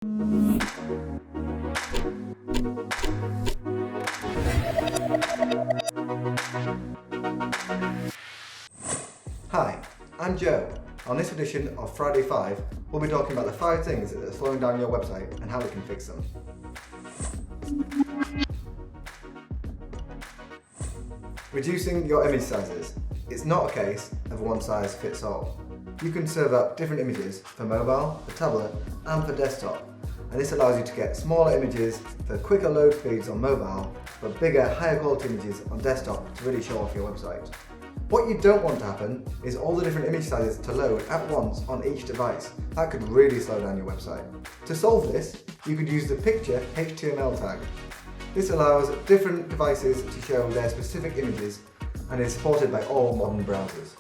Hi, I'm Joe. On this edition of Friday 5, we'll be talking about the 5 things that are slowing down your website and how we can fix them. Reducing your image sizes. It's not a case of one size fits all. You can serve up different images for mobile, for tablet, and for desktop. And this allows you to get smaller images for quicker load speeds on mobile, but bigger, higher quality images on desktop to really show off your website. What you don't want to happen is all the different image sizes to load at once on each device. That could really slow down your website. To solve this, you could use the picture HTML tag. This allows different devices to show their specific images and is supported by all modern browsers.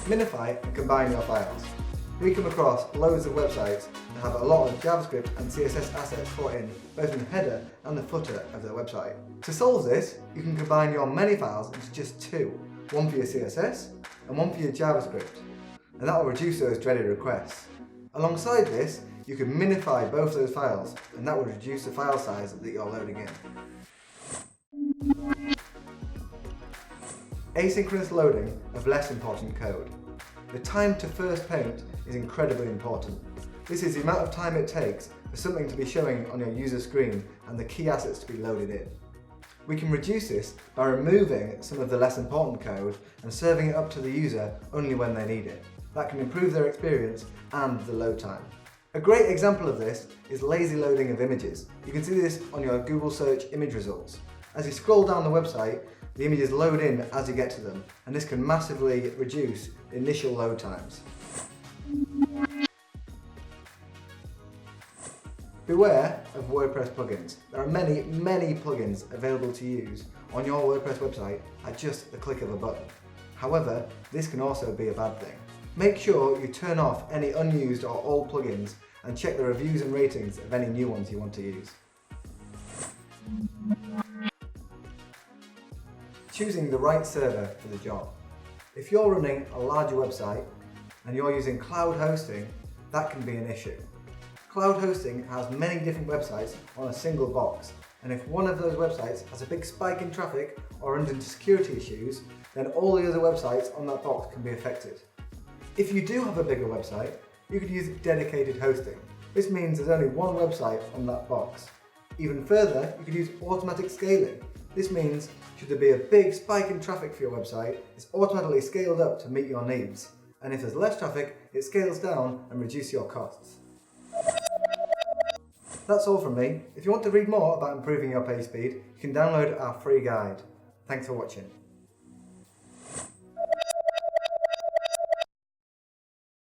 Minify and combine your files. We come across loads of websites that have a lot of JavaScript and CSS assets brought in both in the header and the footer of their website. To solve this, you can combine your many files into just 2, one for your CSS and one for your JavaScript, and that will reduce those dreaded requests. Alongside this, you can minify both those files, and that will reduce the file size that you're loading in. Asynchronous loading of less important code. The time to first paint is incredibly important. This is the amount of time it takes for something to be showing on your user screen and the key assets to be loaded in. We can reduce this by removing some of the less important code and serving it up to the user only when they need it. That can improve their experience and the load time. A great example of this is lazy loading of images. You can see this on your Google search image results. As you scroll down the website, the images load in as you get to them, and this can massively reduce the initial load times. Beware of WordPress plugins. There are many plugins available to use on your WordPress website at just the click of a button. However, this can also be a bad thing. Make sure you turn off any unused or old plugins and check the reviews and ratings of any new ones you want to use. Choosing the right server for the job. If you're running a larger website and you're using cloud hosting, that can be an issue. Cloud hosting has many different websites on a single box, and if one of those websites has a big spike in traffic or runs into security issues, then all the other websites on that box can be affected. If you do have a bigger website, you could use dedicated hosting. This means there's only one website on that box. Even further, you could use automatic scaling. This means should there be a big spike in traffic for your website, it's automatically scaled up to meet your needs. And if there's less traffic, it scales down and reduces your costs. That's all from me. If you want to read more about improving your page speed, you can download our free guide. Thanks for watching.